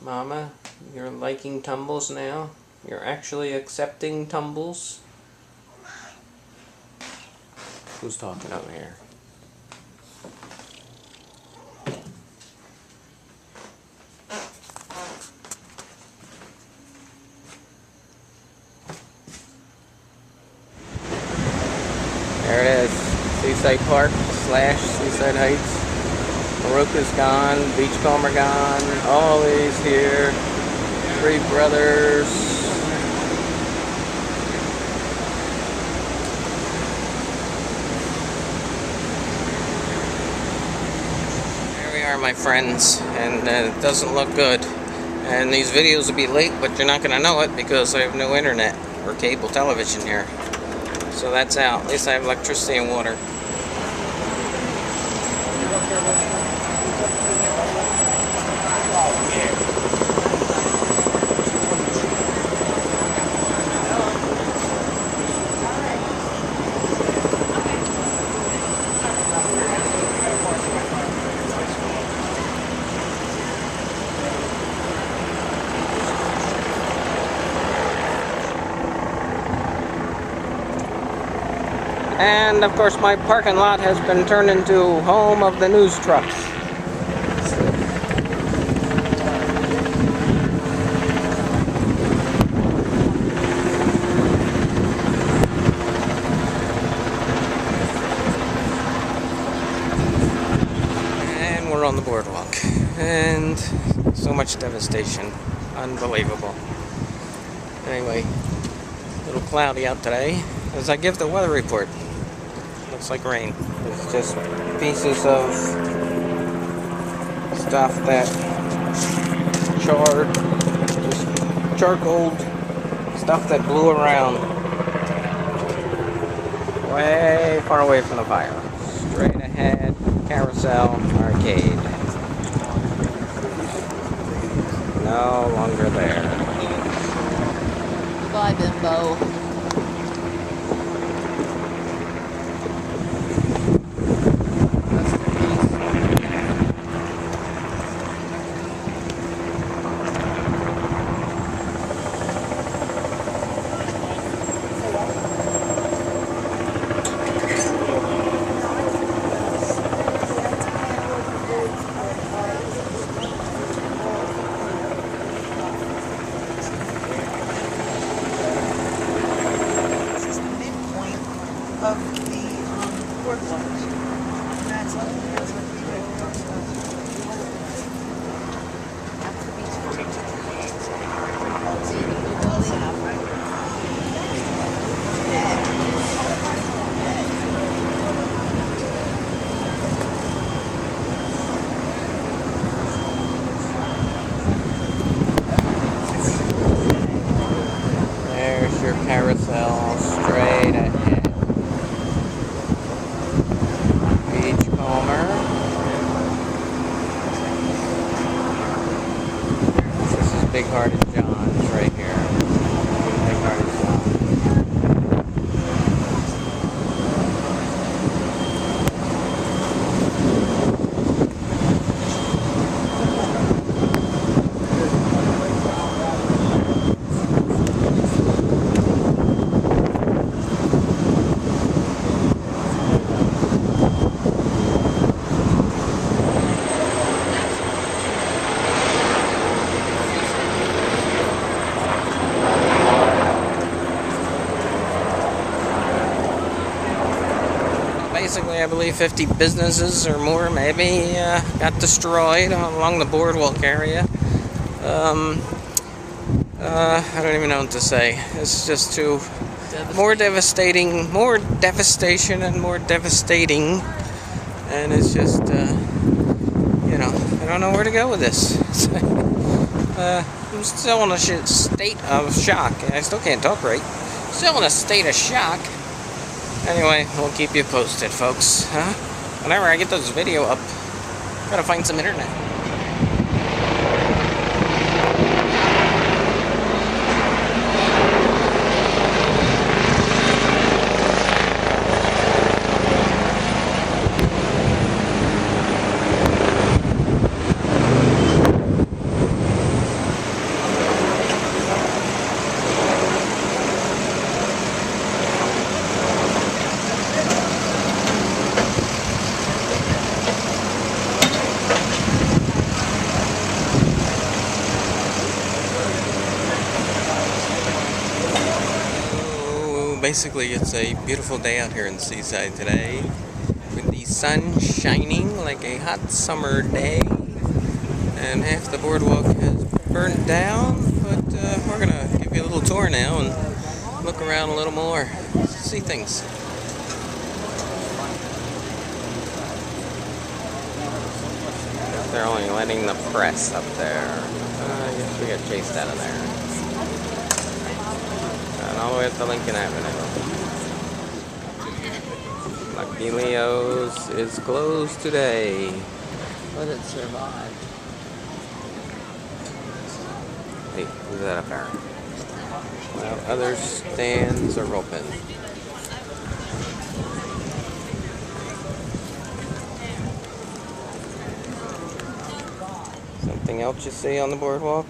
Mama, you're liking tumbles now? You're actually accepting tumbles? Who's talking out here? There it is. Seaside Park / Seaside Heights. Marucas gone, beachcomber gone, Ollie's here, three brothers. There we are, my friends, and it doesn't look good. And these videos will be late, but you're not going to know it because I have no internet or cable television here. So that's out. At least I have electricity and water. And of course my parking lot has been turned into home of the news trucks. And we're on the boardwalk. And so much devastation. Unbelievable. Anyway, a little cloudy out today as I give the weather report. Looks like rain. It's just pieces of stuff that charred, just charcoaled stuff that blew around way far away from the fire. Straight ahead, carousel, arcade. No longer there. Bye, bimbo. Of the boardwalk. And that's what There's your carousel straight ahead. Beachcomber. This is Big Hearted John's right here. Big Hearted John. Basically, I believe 50 businesses or more maybe got destroyed along the boardwalk area. I don't even know what to say. It's just too more devastation and more devastating, and it's just you know, I don't know where to go with this. I'm still in a state of shock. I still can't talk right. Still in a state of shock. Anyway, we'll keep you posted, folks. Whenever I get this video up, gotta find some internet. basically it's a beautiful day out here in Seaside today, with the sun shining like a hot summer day, and half the boardwalk has burned down, but we're gonna give you a little tour now and look around a little more, see things. They're only letting the press up there. I guess we got chased out of there. And all the way up to Lincoln Avenue. Lucky Leo's is closed today, but it survived. Hey, who's that up there? Well, other stands are open. Something else you see on the boardwalk?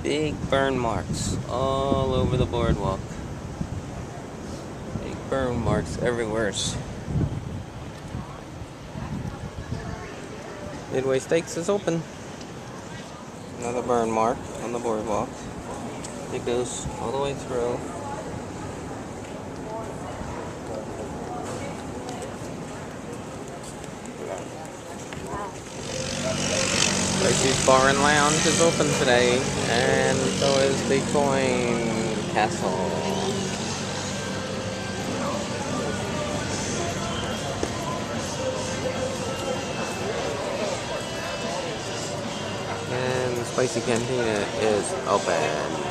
Big burn marks all over the boardwalk. Big burn marks everywhere. Midway Steaks is open. Another burn mark on the boardwalk. It goes all the way through. Lacey's Bar and Lounge is open today, and so is the Coin Castle. And the Spicy Cantina is open.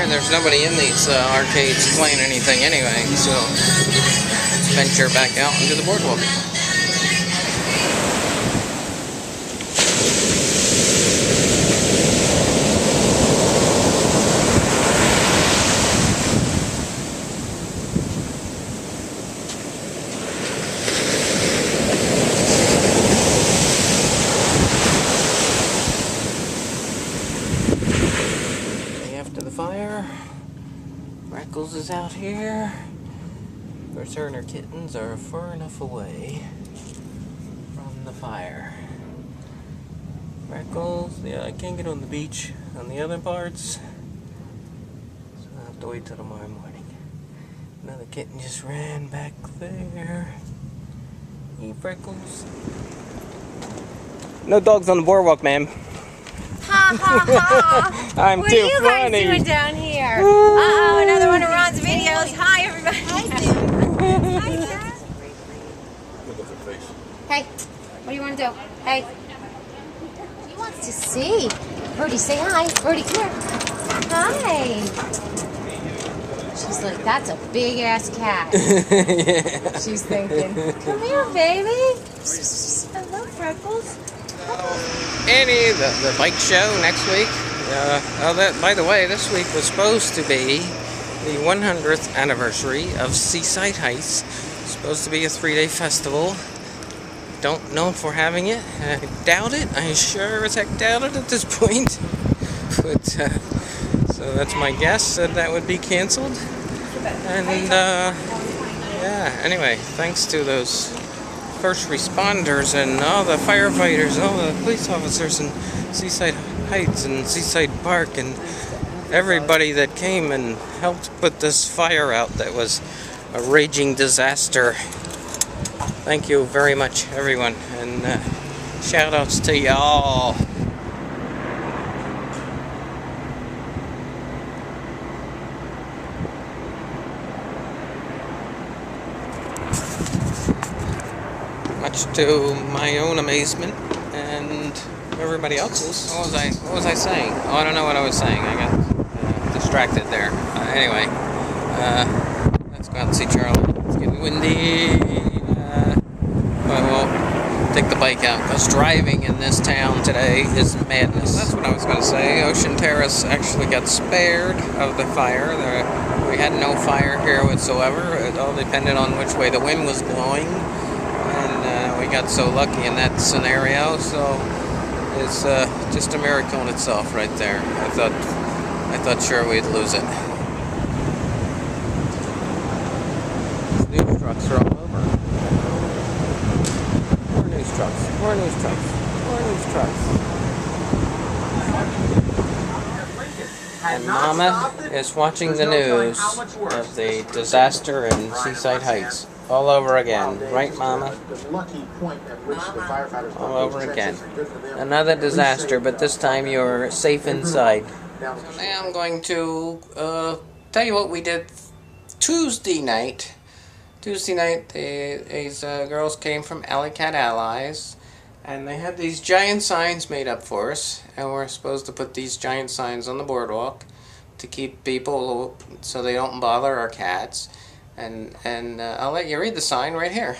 There's nobody in these arcades playing anything anyway, so let's venture back out into the boardwalk. After the fire, Freckles is out here. Of course, her and her kittens are far enough away from the fire. Freckles, yeah, I can't get on the beach on the other parts, so I'll have to wait till tomorrow morning. Another kitten just ran back there. Hey, Freckles. No dogs on the boardwalk, ma'am. Ha ha ha! I'm what too are you funny. guys doing down here? Uh-oh, another one of Ron's videos. Hi, everybody. Hi, Sam. Hey, what do you want to do? Hey. He wants to see. Brody, say hi. Brody, come here. Hi. She's like, that's a big-ass cat. Yeah. She's thinking, come here, baby. Hello, Freckles. Annie, the bike show next week. By the way, this week was supposed to be the 100th anniversary of Seaside Heights. It's supposed to be a 3-day festival. Don't know if we're having it. I doubt it. I sure as heck doubt it at this point. But so that's my guess that would be canceled. And yeah. Anyway, thanks to those first responders and all the firefighters and all the police officers in Seaside Heights and Seaside Park and everybody that came and helped put this fire out that was a raging disaster. Thank you very much, everyone, and shout outs to y'all. Much to my own amazement and everybody else's. What was I saying? Oh, I don't know what I was saying. I got distracted there. Anyway, let's go out and see Charlie. It's getting windy. We'll take the bike out because driving in this town today is madness. That's what I was going to say. Ocean Terrace actually got spared of the fire. We had no fire here whatsoever. It all depended on which way the wind was blowing. And we got so lucky in that scenario, so it's just a miracle in itself right there. I thought sure we'd lose it. News trucks are all over. More news trucks. More news trucks. More news trucks. And Mama is watching the news of the disaster in Seaside Heights all over again. Right, Mama? All over again. Another disaster, but this time you're safe inside. So now I'm going to tell you what we did Tuesday night. Tuesday night, these girls came from Alley Cat Allies. And they had these giant signs made up for us, and we're supposed to put these giant signs on the boardwalk to keep people so they don't bother our cats. And I'll let you read the sign right here.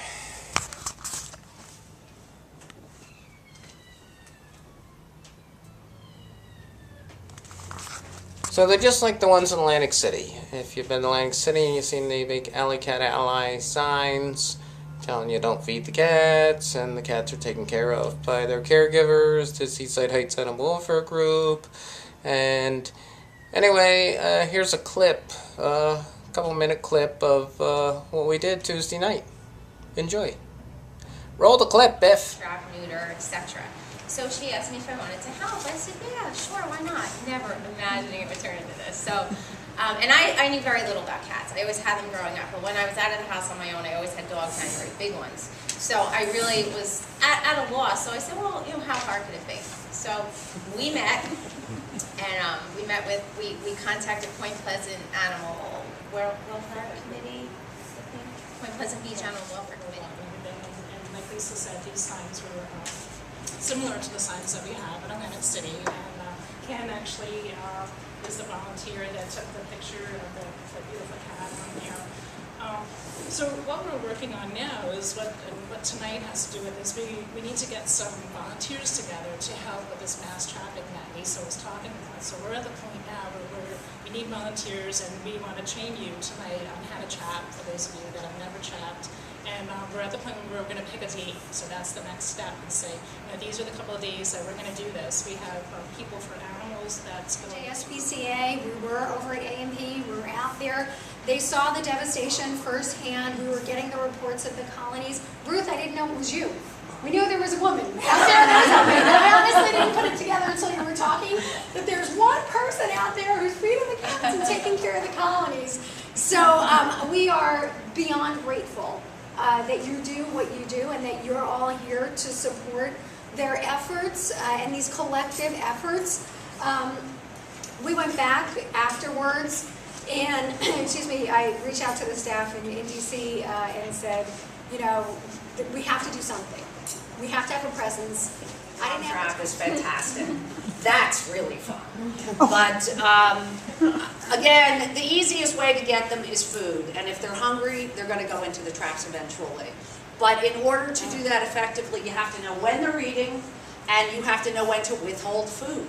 So they're just like the ones in Atlantic City. If you've been to Atlantic City and you've seen the big Alley Cat Ally signs telling you don't feed the cats, and the cats are taken care of by their caregivers, the Seaside Heights Animal Welfare Group. And anyway, here's a clip, a couple-minute clip of what we did Tuesday night. Enjoy. Roll the clip, Biff. Trap, neuter, etc. So she asked me if I wanted to help. I said, yeah, sure, why not? Never imagining it would turn into this. So. And I knew very little about cats. I always had them growing up, but when I was out of the house on my own, I always had dogs, and very big ones. So I really was at a loss. So I said, well, you know, how hard could it be? So we met, and we contacted Point Pleasant Animal Welfare Committee, Point Pleasant Beach Animal Welfare Committee. And like Lisa said, these signs were similar to the signs that we have in Atlantic City. And Ken actually is the volunteer that took the picture of the beautiful cat on there. So what we're working on now is what tonight has to do with is we need to get some volunteers together to help with this mass trapping that Lisa was talking about. So we're at the point now where we need volunteers, and we want to train you tonight on how to trap for those of you that have never trapped. And we're at the point where we're going to pick a date, so that's the next step, and say, you know, these are the couple of days that we're going to do this. We have people for animals that's going to... JSPCA, we were over at A&P, we were out there. They saw the devastation firsthand. We were getting the reports of the colonies. Ruth, I didn't know it was you. We knew there was a woman out there that was helping. I honestly didn't put it together until you were talking, that there's one person out there who's feeding the cats and taking care of the colonies. So we are beyond grateful that you do what you do, and that you're all here to support their efforts and these collective efforts. We went back afterwards, and excuse me, I reached out to the staff in DC and said, you know, we have to do something. We have to have a presence. Trap is fantastic. That's really fun. But again, the easiest way to get them is food. And if they're hungry, they're going to go into the traps eventually. But in order to do that effectively, you have to know when they're eating, and you have to know when to withhold food.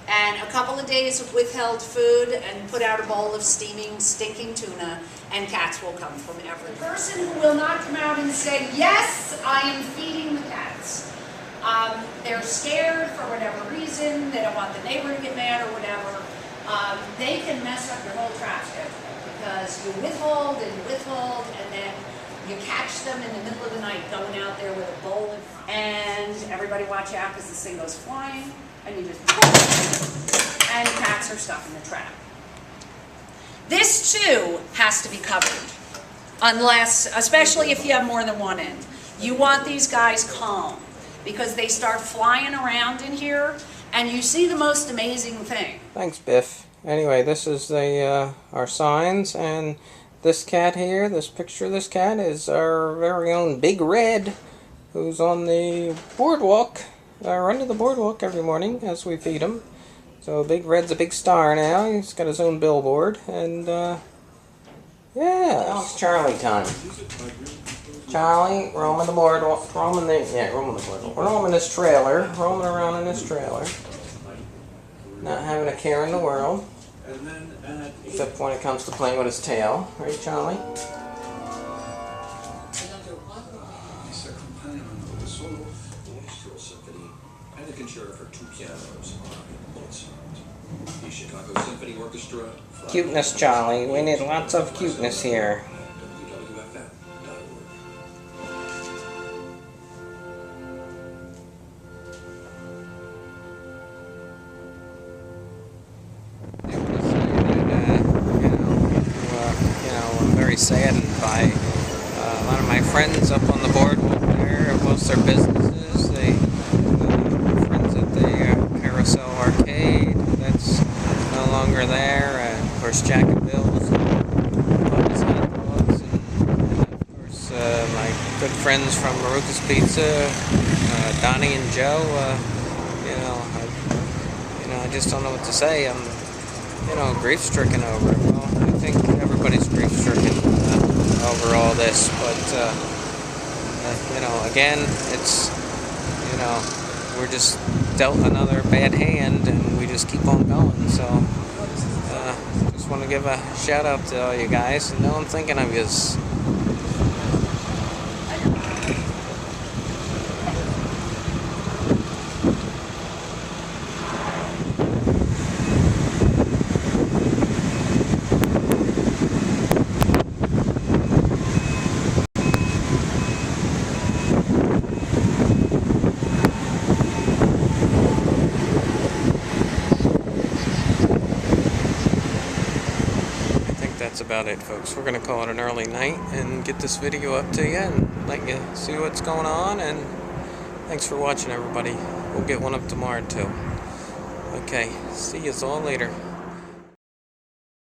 And a couple of days of withheld food, and put out a bowl of steaming, stinking tuna, and cats will come from everywhere. The person who will not come out and say, yes, I am feeding the cats. They're scared for whatever reason, they don't want the neighbor to get mad or whatever, they can mess up your whole trap schedule, because you withhold, and then you catch them in the middle of the night going out there with a bowl in front. And everybody watch out, because this thing goes flying, and you just and cats are stuck in the trap. This too has to be covered, unless, especially if you have more than one end. You want these guys calm, because they start flying around in here, and you see the most amazing thing. Thanks, Biff. Anyway, this is our signs, and this cat here, this picture of this cat, is our very own Big Red, who's on the boardwalk, under the boardwalk every morning as we feed him. So Big Red's a big star now. He's got his own billboard, and yeah, now it's Charlie time. Charlie, roaming the boardwalk, roaming the boardwalk. Roaming this trailer, roaming around in this trailer, not having a care in the world, except when it comes to playing with his tail, right, Charlie? second chair for 2 pianos on both sides. The Chicago Symphony Orchestra. Cuteness, Charlie. We need lots of cuteness here. WWFM.org. I'm very saddened by a lot of my friends up on the boardwalk there. Have lost their businesses. They friends at the Carousel Arcade. That's no longer there. Of course, Jack and Bill's, Bubba's Hot Dogs, and of course my good friends from Marucas Pizza, Donnie and Joe. I just don't know what to say. I'm grief-stricken over it. Well, I think everybody's grief-stricken over all this, but, again, it's, we're just dealt another bad hand, and we just keep on going, so, just want to give a shout-out to all you guys, and know I'm thinking of yous. That's about it, folks. We're going to call it an early night and get this video up to you and let you see what's going on, and thanks for watching, everybody. We'll get one up tomorrow too. Okay, see you all later.